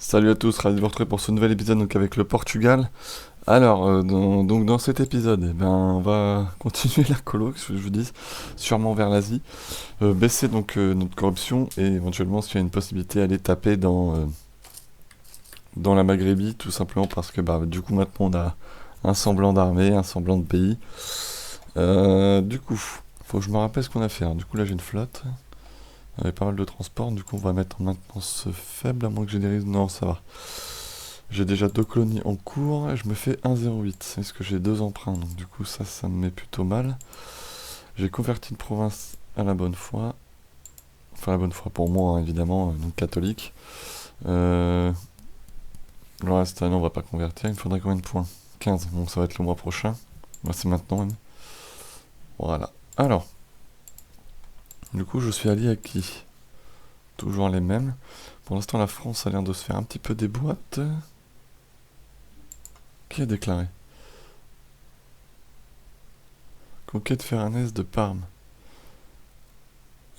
Salut à tous, ravi de vous retrouver pour ce nouvel épisode donc avec le Portugal. Alors, dans cet épisode, on va continuer la colo, que je vous dis, sûrement vers l'Asie, baisser notre corruption et éventuellement s'il y a une possibilité aller taper dans la Maghrébie, tout simplement parce que du coup maintenant on a un semblant d'armée, un semblant de pays. Du coup, faut que je me rappelle ce qu'on a fait, hein. Du coup là j'ai une flotte, avec pas mal de transport, du coup on va mettre en maintenance faible, à moins que j'ai des risques. Non, ça va. J'ai déjà deux colonies en cours et je me fais 1,08. C'est ce que j'ai deux emprunts, donc du coup ça me met plutôt mal. J'ai converti une province à la bonne foi. Enfin la bonne foi pour moi, hein, évidemment, donc catholique. Euh, le reste, non, on va pas convertir. Il me faudrait combien de points? 15. Bon, ça va être le mois prochain. Bah, c'est maintenant même. Voilà. Alors, du coup, je suis allié à qui? Toujours les mêmes. Pour l'instant, la France a l'air de se faire un petit peu des boîtes. Qui a déclaré? Conquête ferranaise de Parme.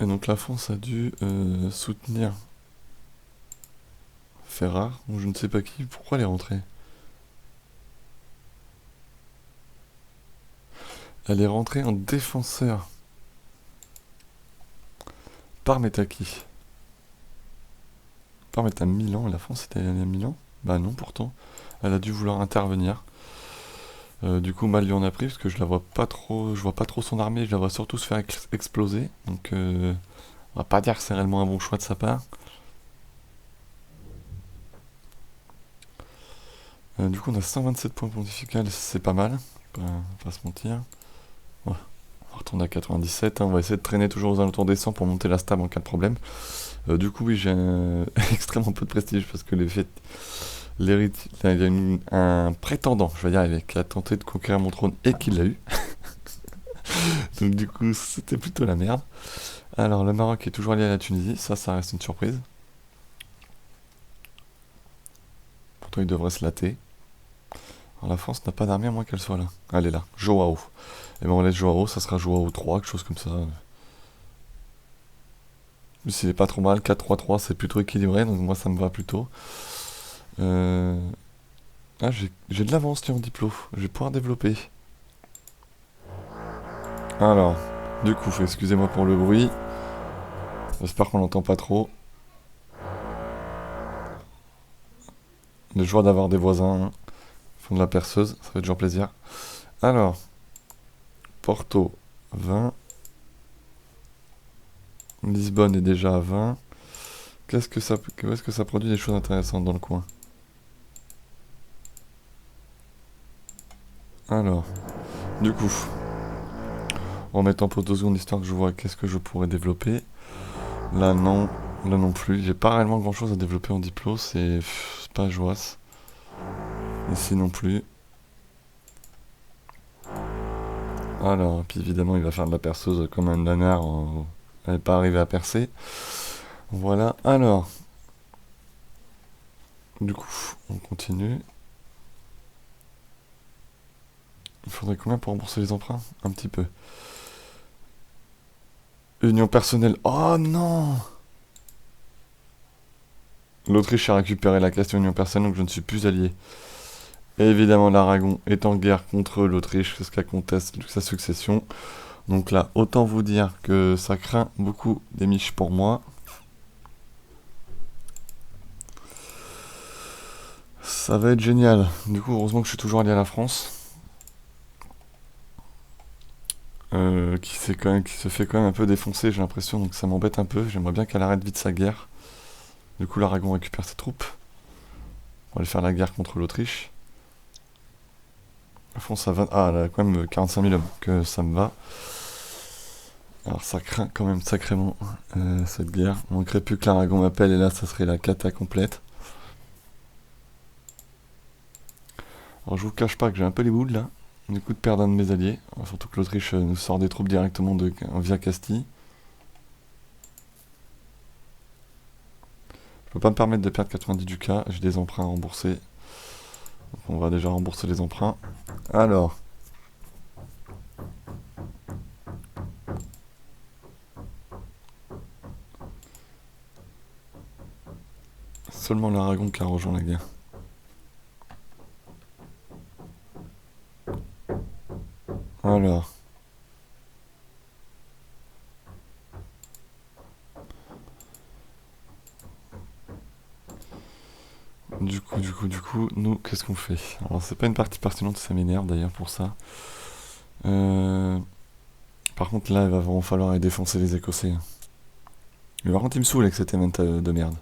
Et donc la France a dû soutenir Ferrare, ou je ne sais pas qui. Pourquoi elle est rentrée? Elle est rentrée en défenseur. Parme est à qui? Parme est à Milan, et la France est allée à Milan? Bah non, pourtant. Elle a dû vouloir intervenir. Du coup, mal lui en a pris, parce que je la vois pas trop. Je vois pas trop son armée, je la vois surtout se faire exploser. Donc, on va pas dire que c'est réellement un bon choix de sa part. Du coup, on a 127 points pontificales, c'est pas mal. Pas se mentir. Ouais. On va retourner à 97, hein. On va essayer de traîner toujours aux alentours des 100 pour monter la stab en cas de problème. Du coup, oui, j'ai extrêmement peu de prestige parce que l'héritier, il y a un prétendant, je vais y arriver, qui a tenté de conquérir mon trône et qui l'a eu. Donc, du coup, c'était plutôt la merde. Alors, le Maroc est toujours lié à la Tunisie, ça reste une surprise. Pourtant, il devrait se latter. Alors, la France n'a pas d'armée à moins qu'elle soit là. Elle est là, Joao. Et ben, on laisse Joao, ça sera Joao 3, quelque chose comme ça. Mais s'il est pas trop mal, 4-3-3, c'est plutôt équilibré, donc moi ça me va plutôt. Euh, Ah, j'ai de l'avance tiens, en diplo. Je vais pouvoir développer. Alors, du coup, excusez-moi pour le bruit. J'espère qu'on l'entend pas trop. Les joies d'avoir des voisins, hein. Ils font de la perceuse, ça fait toujours plaisir. Alors, Porto, 20. Lisbonne est déjà à 20. Est-ce que ça produit des choses intéressantes dans le coin? Alors, du coup, on va mettre en pause 2 secondes histoire que je vois qu'est-ce que je pourrais développer. Là, non. Là non plus. J'ai pas réellement grand-chose à développer en diplo, c'est pas joisse. Ici non plus. Alors, puis évidemment, il va faire de la perceuse comme un nanar. Elle n'est pas arrivé à percer. Voilà. Alors, du coup, on continue. Il faudrait combien pour rembourser les emprunts? Un petit peu. Union personnelle. Oh non! L'Autriche a récupéré la question union personnelle, donc je ne suis plus allié. Et évidemment, l'Aragon est en guerre contre l'Autriche, parce qu'elle conteste sa succession. Donc là, autant vous dire que ça craint beaucoup des miches pour moi. Ça va être génial. Du coup, heureusement que je suis toujours allié à la France. Qui se fait quand même un peu défoncer, j'ai l'impression, donc ça m'embête un peu. J'aimerais bien qu'elle arrête vite sa guerre. Du coup, l'Aragon récupère ses troupes. On va aller faire la guerre contre l'Autriche. La France a 20... Ah, elle a quand même 45 000 hommes, que ça me va. Alors ça craint quand même sacrément cette guerre. Il manquerait plus que l'Aragon m'appelle et là, ça serait la cata complète. Alors je vous cache pas que j'ai un peu les boules là. Du coup de perdre un de mes alliés. Surtout que l'Autriche nous sort des troupes directement via Castille. Je peux pas me permettre de perdre 90 ducats. J'ai des emprunts à rembourser. Donc on va déjà rembourser les emprunts. Alors. Seulement l'Aragon qui a rejoint la guerre. Alors. Du coup, nous, qu'est-ce qu'on fait? Alors, c'est pas une partie pertinente, ça m'énerve d'ailleurs pour ça. Par contre, là, il va vraiment falloir aller défoncer les Écossais. Mais par contre, il me saoule avec cette event de merde.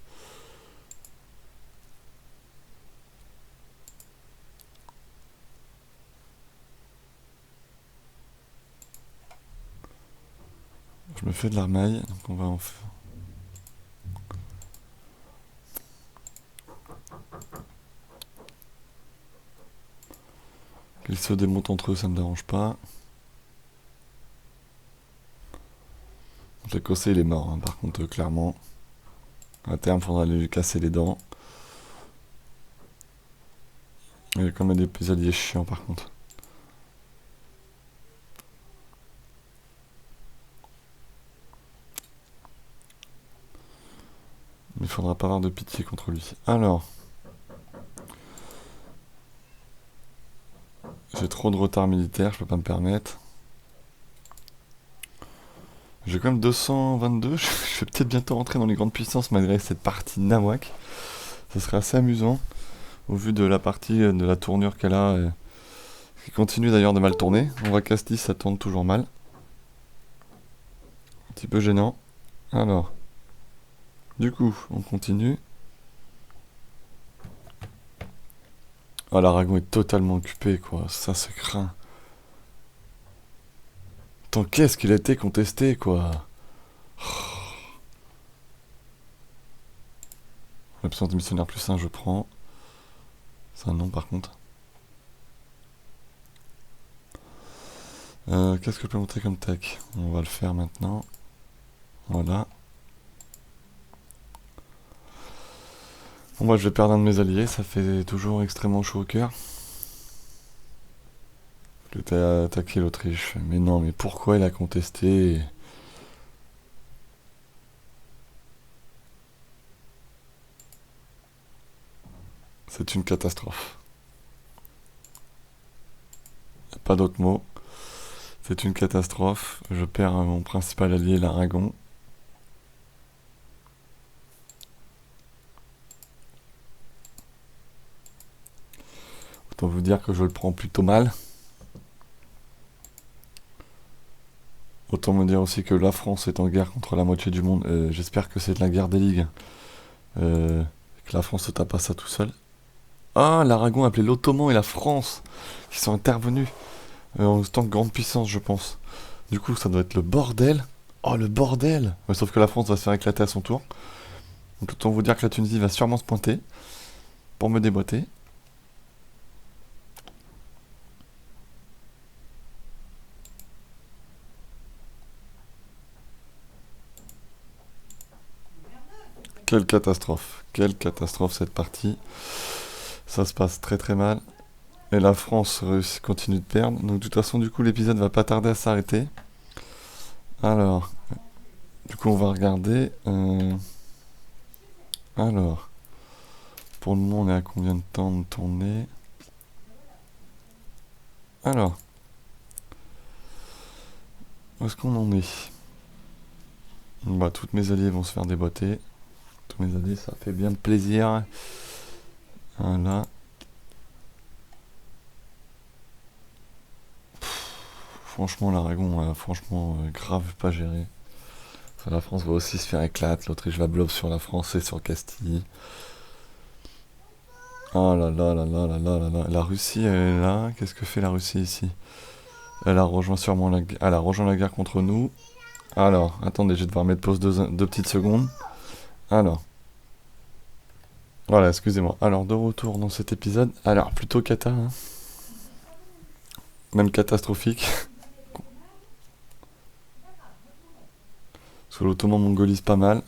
Je me fais de l'armaille, donc on va en faire. Qu'ils se démontent entre eux, ça me dérange pas. L'Écossais, il est mort, hein, par contre, clairement. À terme, faudra lui casser les dents. Il y a quand même des alliés chiants, par contre. Mais il faudra pas avoir de pitié contre lui. Alors. J'ai trop de retard militaire, je peux pas me permettre. J'ai quand même 222, je vais peut-être bientôt rentrer dans les grandes puissances malgré cette partie nawak. Ça serait assez amusant, au vu de la partie de la tournure qu'elle a, qui continue d'ailleurs de mal tourner. On voit qu'Asti, ça tourne toujours mal. Un petit peu gênant. Alors, du coup, on continue. Ah, l'Aragon est totalement occupé, quoi. Ça se craint. Tant qu'est-ce qu'il a été contesté, quoi. L'absence de missionnaire plus 1, je prends. C'est un nom, par contre. Qu'est-ce que je peux montrer comme tech? On va le faire maintenant. Voilà. Bon, moi je vais perdre un de mes alliés, ça fait toujours extrêmement chaud au cœur. Je vais attaquer l'Autriche. Mais non, mais pourquoi il a contesté? C'est une catastrophe. Pas d'autre mot. C'est une catastrophe. Je perds mon principal allié, l'Aragon. Autant vous dire que je le prends plutôt mal. Autant me dire aussi que la France est en guerre contre la moitié du monde. J'espère que c'est de la guerre des ligues. Que la France se tape pas ça tout seul. Ah, l'Aragon a appelé l'Ottoman et la France qui sont intervenus en tant que grande puissance, je pense. Du coup, ça doit être le bordel. Oh, le bordel! Ouais, sauf que la France va se faire éclater à son tour. Donc autant vous dire que la Tunisie va sûrement se pointer pour me déboîter. Quelle catastrophe cette partie. Ça se passe très très mal. Et la France continue de perdre. Donc de toute façon, du coup, l'épisode va pas tarder à s'arrêter. Alors, du coup, on va regarder. Alors, pour le moment, on est à combien de temps de tournée? Alors, où est-ce qu'on en est? Bah, toutes mes alliés vont se faire déboîter. Tous mes alliés, ça fait bien plaisir. Voilà. Franchement, l'Aragon, franchement, grave pas géré. Enfin, la France va aussi se faire éclate. L'Autriche va blob sur la France et sur Castille. Oh là là là là là là là là. La Russie, elle est là. Qu'est-ce que fait la Russie ici? Elle a rejoint sûrement elle a rejoint la guerre contre nous. Alors, attendez, je vais devoir mettre pause deux petites secondes. Alors. Voilà, excusez-moi. Alors, de retour dans cet épisode. Alors, plutôt cata, hein. Même catastrophique. Parce que l'Ottoman mongolise pas mal.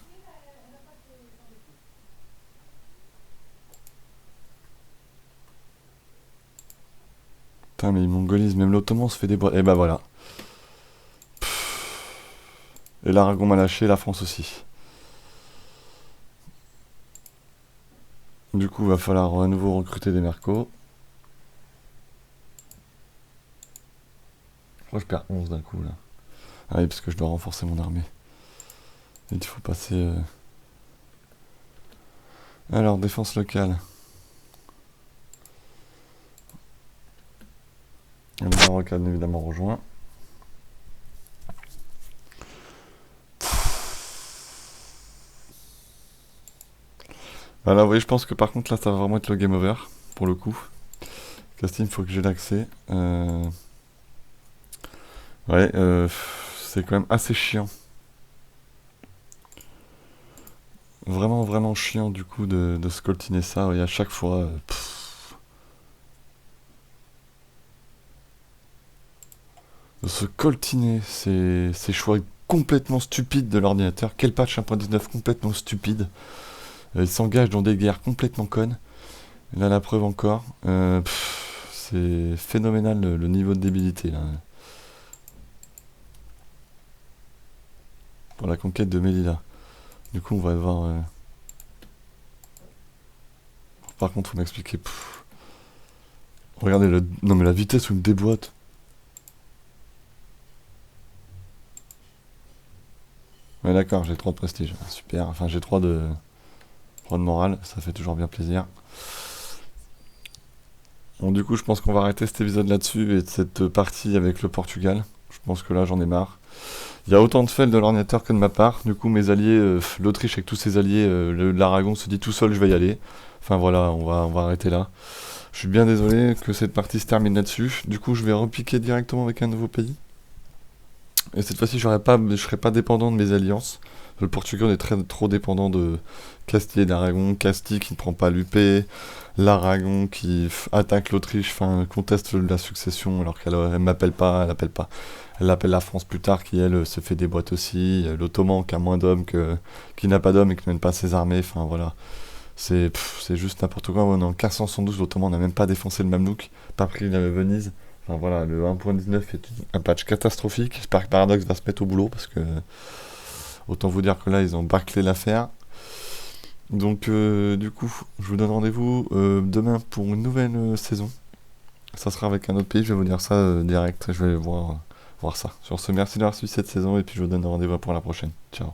Putain, mais ils mongolisent. Même l'Ottoman se fait des bois. Et bah voilà. Et l'Aragon m'a lâché, la France aussi. Du coup, va falloir à nouveau recruter des mercos. Moi, je perds 11 d'un coup, là. Ah oui, parce que je dois renforcer mon armée. Et il faut passer... Alors, défense locale. Le Maroc a évidemment rejoint. Alors oui, je pense que par contre là ça va vraiment être le game over pour le coup. Casting, faut que j'ai l'accès. Ouais, c'est quand même assez chiant. Vraiment vraiment chiant du coup de se coltiner ça. Et à chaque fois, de se coltiner ces choix complètement stupides de l'ordinateur. Quel patch 1.19 complètement stupide. Il s'engage dans des guerres complètement connes. Et là la preuve encore. C'est phénoménal le niveau de débilité là. Pour la conquête de Melilla. Du coup, on va devoir. Par contre, faut m'expliquer. Regardez, non mais la vitesse où il me déboîte. Ouais, d'accord, j'ai 3 de prestige. Super. Enfin, j'ai 3 de morale. Ça fait toujours bien plaisir. Bon, du coup, je pense qu'on va arrêter cet épisode là-dessus et de cette partie avec le Portugal. Je pense que là, j'en ai marre. Il y a autant de fails de l'ordinateur que de ma part. Du coup, mes alliés, l'Autriche avec tous ses alliés, l'Aragon se dit tout seul, je vais y aller. Enfin voilà, on va arrêter là. Je suis bien désolé que cette partie se termine là-dessus. Du coup, je vais repiquer directement avec un nouveau pays. Et cette fois-ci, je serai pas dépendant de mes alliances. Le Portugal est trop dépendant de Castille et d'Aragon. Castille qui ne prend pas l'UP. L'Aragon qui attaque l'Autriche, enfin conteste la succession alors qu'elle m'appelle pas, elle appelle pas. Elle appelle la France plus tard qui elle se fait des boîtes aussi. L'Ottoman qui a moins d'hommes qui n'a pas d'hommes et qui mène pas ses armées. Enfin voilà. C'est juste n'importe quoi. On est en 1512, l'Ottoman n'a même pas défoncé le Mamelouk, pas pris la Venise. Enfin voilà, le 1.19 est un patch catastrophique. J'espère que Paradox va se mettre au boulot parce que autant vous dire que là ils ont bâclé l'affaire. Donc du coup, je vous donne rendez-vous demain pour une nouvelle saison. Ça sera avec un autre pays, je vais vous dire ça direct, je vais voir ça. Sur ce, merci d'avoir suivi cette saison et puis je vous donne rendez-vous pour la prochaine. Ciao.